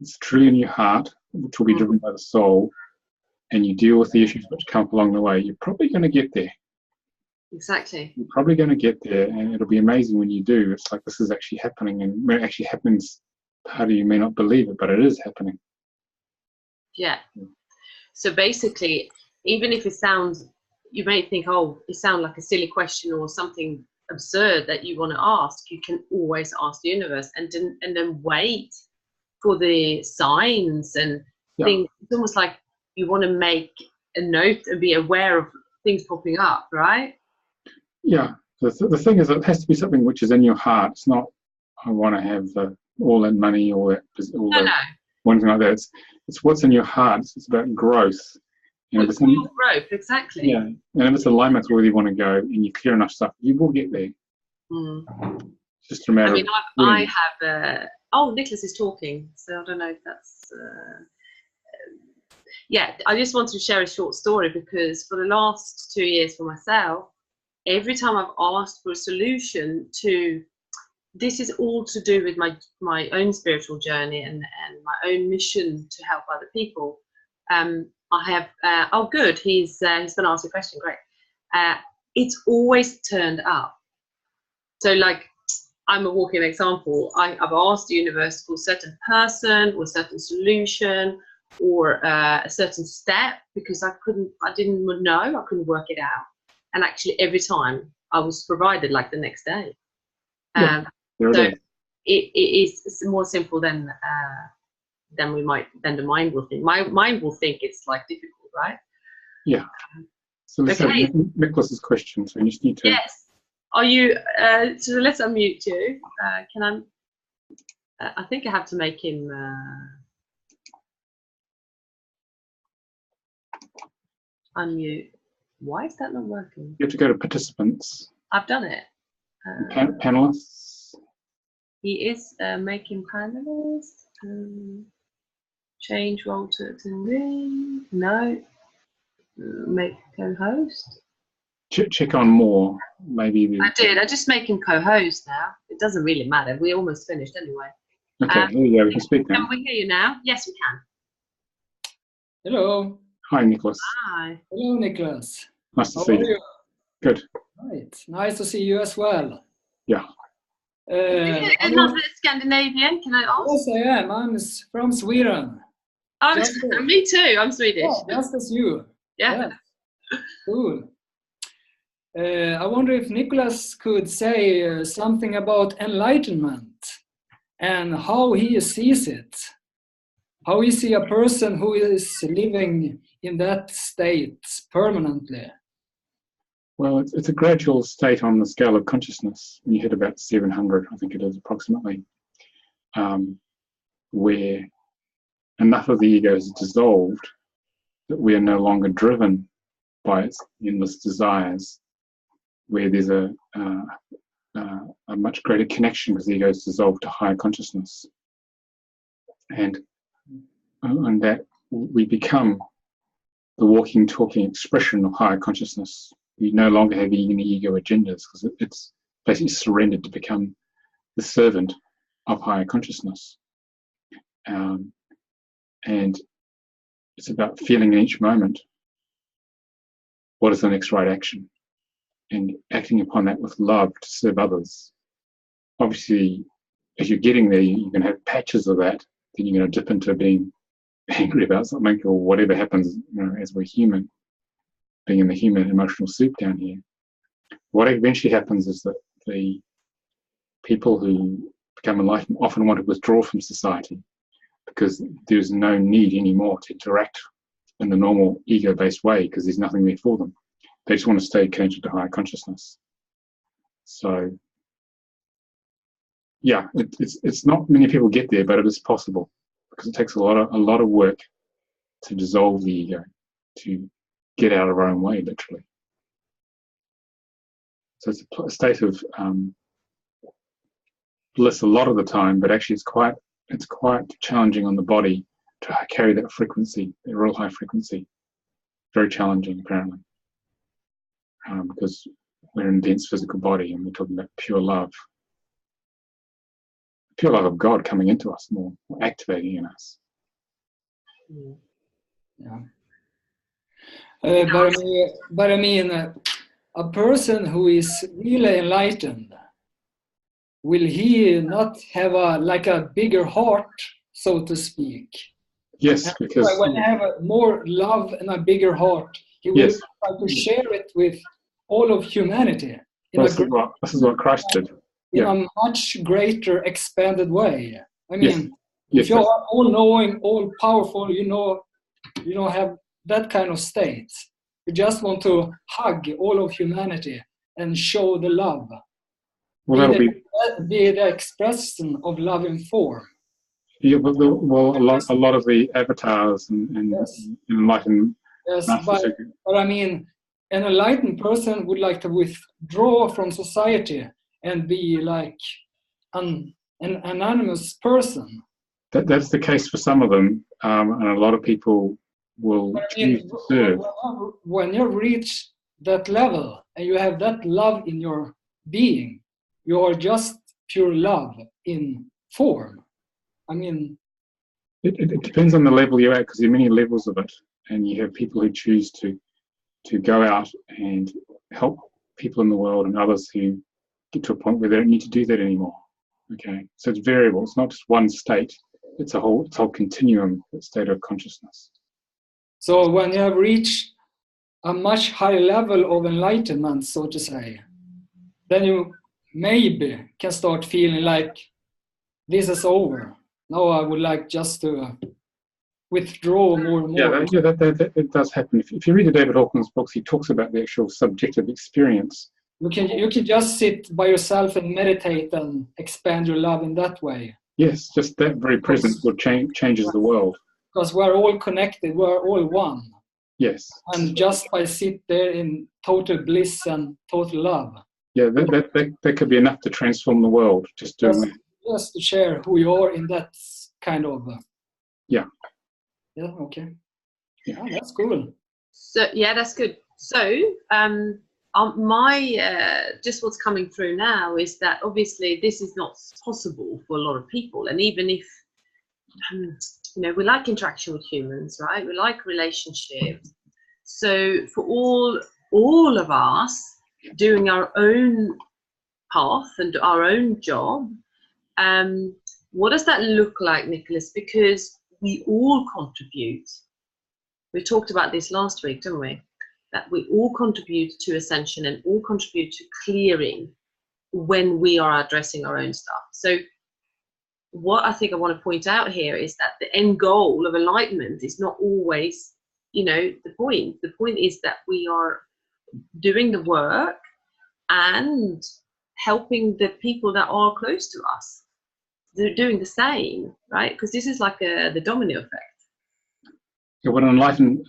it's truly in your heart, which will be driven by the soul, and you deal with the issues which come up along the way, you're probably going to get there. Exactly. You're probably going to get there, and it'll be amazing when you do. It's like, this is actually happening, and when it actually happens, part of you may not believe it, but it is happening. Yeah. So basically, even if it sounds, you may think, oh, it sounds like a silly question or something absurd that you want to ask, you can always ask the universe, and then wait for the signs and things. It's almost like you want to make a note and be aware of things popping up, right? Yeah. The thing is, it has to be something which is in your heart. It's not, I want to have all that money or one thing like that. It's what's in your heart. It's about growth. It's real growth, exactly. Yeah. And if it's alignment to where you want to go and you clear enough stuff, you will get there. It's just a matter of... I have... oh, Nicholas is talking, so I don't know if that's... yeah, I just wanted to share a short story, because for the last 2 years for myself, every time I've asked for a solution to... This is all to do with my own spiritual journey and my own mission to help other people. I have... oh, good, he's going to ask a question, great. It's always turned up. So, like, I'm a walking example. I've asked the universe for a certain person or a certain solution or a certain step because I didn't know, I couldn't work it out. And actually every time I was provided like the next day. Yeah, so it is more simple than the mind will think. My mind will think it's like difficult, right? Yeah. So let's have Nicholas's question. So you just need to. Yes. Are you? So let's unmute you. Can I think I have to make him. Unmute. Why is that not working? You have to go to participants. I've done it. Panelists. He is making panelists. Change role to me. No. Make co-host. Check on more. Maybe. I did. I just make him co-host now. It doesn't really matter. We almost finished anyway. Okay, here we go. We can speak now. Can we hear you now? Yes, we can. Hello. Hi, Nicholas. Hi. Hello, Nicholas. Nice to see you. Good. Right. Nice to see you as well. Yeah. You're not Scandinavian, can I ask? Yes, I am. I'm from Sweden. Me too. I'm Swedish. Yeah, just as you. Yeah. Cool. I wonder if Nicholas could say something about enlightenment and how he sees it. How is he a person who is living in that state permanently? Well, it's a gradual state on the scale of consciousness. When you hit about 700, I think it is approximately, where enough of the ego is dissolved that we are no longer driven by its endless desires, where there's a much greater connection because the ego is dissolved to higher consciousness. And that we become the walking, talking expression of higher consciousness. We no longer have any ego agendas because it's basically surrendered to become the servant of higher consciousness. And it's about feeling in each moment what is the next right action and acting upon that with love to serve others. Obviously, as you're getting there, you can have patches of that, then you're going to dip into being angry about something or whatever happens, as we're human, being in the human emotional soup down here. What eventually happens is that the people who become enlightened often want to withdraw from society because there's no need anymore to interact in the normal ego-based way because there's nothing there for them. They just want to stay connected to higher consciousness. So, yeah, it's not many people get there, but it is possible because it takes a lot of work to dissolve the ego, to get out of our own way, literally. So it's a state of bliss a lot of the time, but actually it's quite challenging on the body to carry that frequency, that real high frequency. Very challenging, apparently, because we're in a dense physical body and we're talking about pure love of God coming into us more activating in us. Yeah. But I mean, a person who is really enlightened, will he not have a bigger heart, so to speak? Yes, because when you have more love and a bigger heart, he will try to share it with all of humanity. This is what Christ did. In a much greater, expanded way. I mean, if you're all knowing, all powerful, you don't have that kind of state. You just want to hug all of humanity and show the love. Well, be the expression of love in form. Yeah, but a lot of the avatars and enlightened. Yes, but I mean, an enlightened person would like to withdraw from society and be like an anonymous person. That's the case for some of them, and a lot of people will choose to serve. When you reach that level and you have that love in your being, you are just pure love in form. I mean, it depends on the level you're at, because there are many levels of it, and you have people who choose to go out and help people in the world, and others who get to a point where they don't need to do that anymore. Okay, so it's variable. It's not just one state. It's a whole continuum, state of consciousness. So when you have reached a much higher level of enlightenment, so to say, then you maybe can start feeling like this is over. Now I would like just to withdraw more and more. Yeah, that does happen. If you read the David Hawkins books, he talks about the actual subjective experience. You can just sit by yourself and meditate and expand your love in that way. Yes, just that very presence will changes the world. Because we're all connected, we're all one. Yes. And just by sit there in total bliss and total love. Yeah, that could be enough to transform the world, just doing that. Just to share who you are in that kind of... Yeah. Yeah, okay. Yeah, that's cool. So, yeah, that's good. So, just what's coming through now is that obviously this is not possible for a lot of people. And even if, we like interaction with humans, right? We like relationships. So for all of us doing our own path and our own job, what does that look like, Nicholas? Because we all contribute. We talked about this last week, didn't we? That we all contribute to ascension and all contribute to clearing when we are addressing our own stuff. So what I think I want to point out here is that the end goal of enlightenment is not always, the point. The point is that we are doing the work and helping the people that are close to us. They're doing the same, right? Because this is like the domino effect. Yeah, when an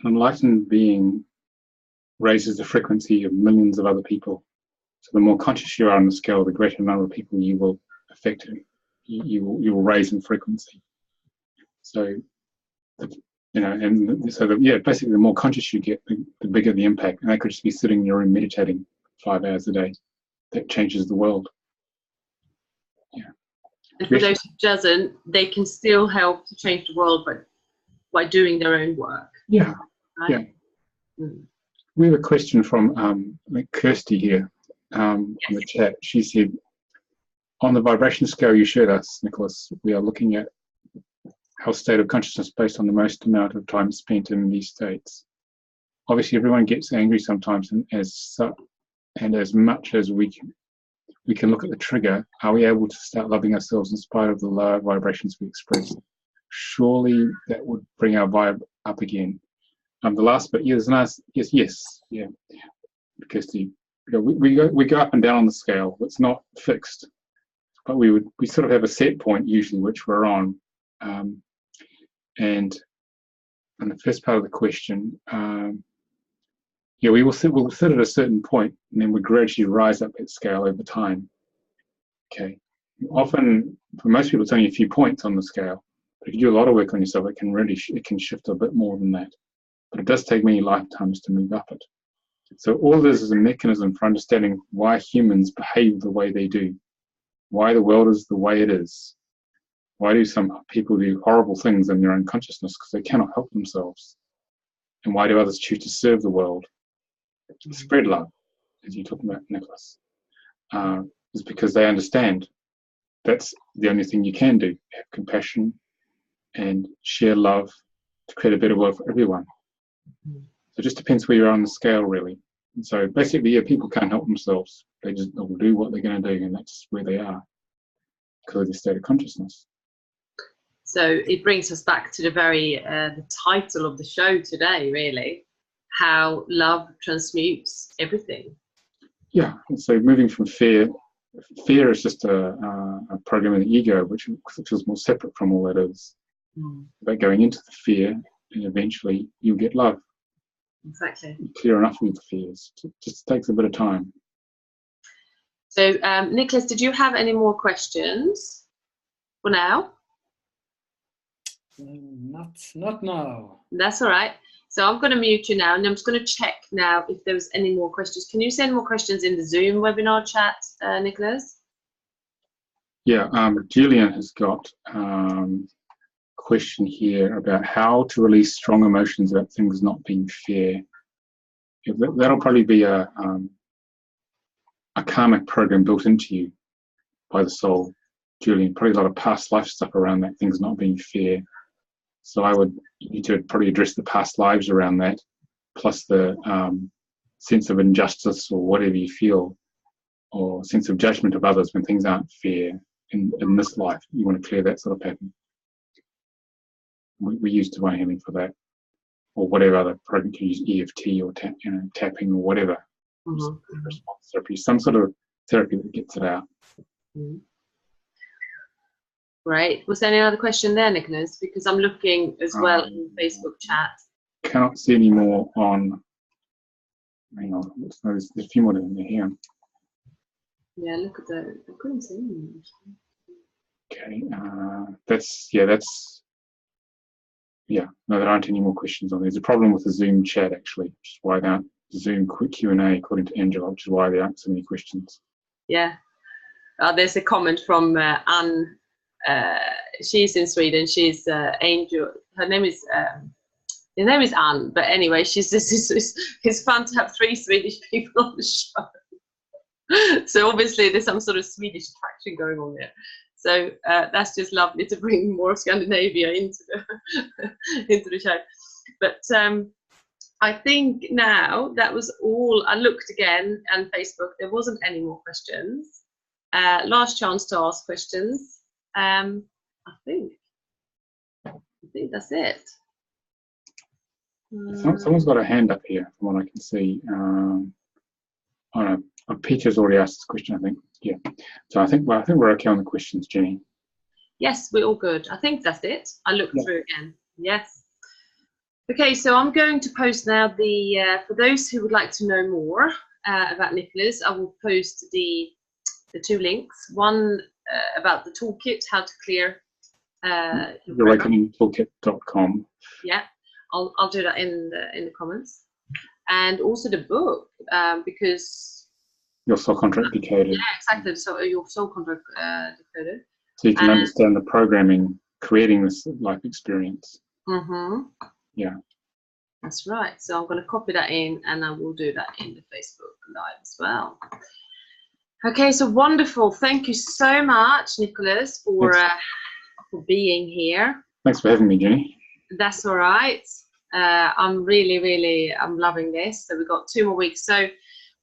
enlightened being raises the frequency of millions of other people. So the more conscious you are on the scale, the greater number of people you will affect. You will raise in frequency. So, basically the more conscious you get, the bigger the impact. And that could just be sitting in your room meditating 5 hours a day. That changes the world. Yeah. And for those who doesn't, they can still help to change the world by doing their own work. Yeah. Right? Yeah. Mm. We have a question from Kirsty here on the chat. She said, on the vibration scale you showed us, Nicholas, we are looking at our state of consciousness based on the most amount of time spent in these states. Obviously, everyone gets angry sometimes, and as much as we can look at the trigger, are we able to start loving ourselves in spite of the lower vibrations we express? Surely that would bring our vibe up again. The last bit, yes, yeah, because we go up and down on the scale. It's not fixed, but we sort of have a set point usually which we're on. And on the first part of the question, we'll sit at a certain point, and then we gradually rise up that scale over time. Okay, often for most people it's only a few points on the scale, but if you do a lot of work on yourself, it can shift a bit more than that. But it does take many lifetimes to move up it. So all this is a mechanism for understanding why humans behave the way they do, why the world is the way it is. Why do some people do horrible things in their own consciousness because they cannot help themselves? And why do others choose to serve the world? Spread love, as you're talking about, Nicholas. Is because they understand that's the only thing you can do. Have compassion and share love to create a better world for everyone. So it just depends where you are on the scale, really. And so basically, people can't help themselves. They'll do what they're going to do, and that's where they are because of their state of consciousness. So it brings us back to the title of the show today, really, how love transmutes everything. Yeah. And so moving from fear is just a program of the ego, which feels more separate from all that is. But going into the fear, and eventually you'll get love. Exactly. Clear enough with the fears. It just takes a bit of time. So, Nicholas, did you have any more questions for now? Not now. That's all right. So I'm going to mute you now, and I'm just going to check now if there's any more questions. Can you send more questions in the Zoom webinar chat, Nicholas? Yeah, Julian has got a question here about how to release strong emotions about things not being fair. That'll probably be a a karmic program built into you by the soul, Julian. Probably a lot of past life stuff around that, things not being fair. So you need to probably address the past lives around that, plus the sense of injustice or whatever you feel, or sense of judgment of others when things aren't fair in this life. You want to clear that sort of pattern. We use divine healing for that, or whatever other program you use, EFT or tapping or whatever. Response therapy, some sort of therapy that gets it out. Great. Was there any other question there, Nicholas? Because I'm looking as well in the Facebook chat. Cannot see any more on. Hang on, there's a few more in here. Yeah, look at the. I couldn't see them. Okay, no, there aren't any more questions on. There's a problem with the Zoom chat actually, which is why there aren't Zoom quick Q&A according to Angela, which is why there aren't so many questions. Yeah, there's a comment from Anne. She's in Sweden. She's Angel. Her name is. His name is Anne, but anyway, she's it's fun to have 3 Swedish people on the show. So obviously there's some sort of Swedish attraction going on there. So that's just lovely to bring more Scandinavia into the show. But I think now that was all. I looked again on Facebook. There wasn't any more questions. Last chance to ask questions. I think that's it. Someone's got a hand up here from what I can see. Peter's already asked this question, I think. Yeah. So I think we're okay on the questions, Jenny. Yes, we're all good. I think that's it. I looked through again. Yes. Okay, so I'm going to post now for those who would like to know more about Nicholas, I will post the 2 links. One about the toolkit, how to clear awakeningtoolkit.com. Yeah, I'll do that in the comments, and also the book because your soul contract decoded. Yeah, exactly. So your soul contract decoded. So you can understand the programming, creating this life experience. Yeah. That's right. So I'm going to copy that in, and I will do that in the Facebook Live as well. Okay, so wonderful. Thank you so much, Nicholas, for being here. Thanks for having me, Jenny. That's all right. I'm really, I'm loving this. So we've got 2 more weeks. So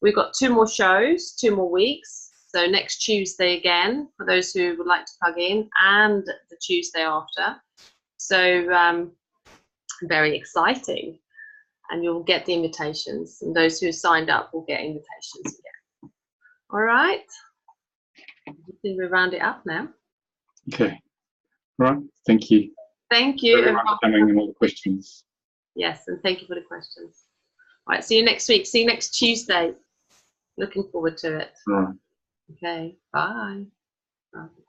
we've got 2 more shows, 2 more weeks. So next Tuesday again, for those who would like to plug in, and the Tuesday after. So very exciting. And you'll get the invitations. And those who signed up will get invitations again. All right. I think we round it up now. Okay. All right. Thank you. Thank you. For coming and all the questions. Yes, and thank you for the questions. All right. See you next week. See you next Tuesday. Looking forward to it. All right. Okay. Bye. Bye.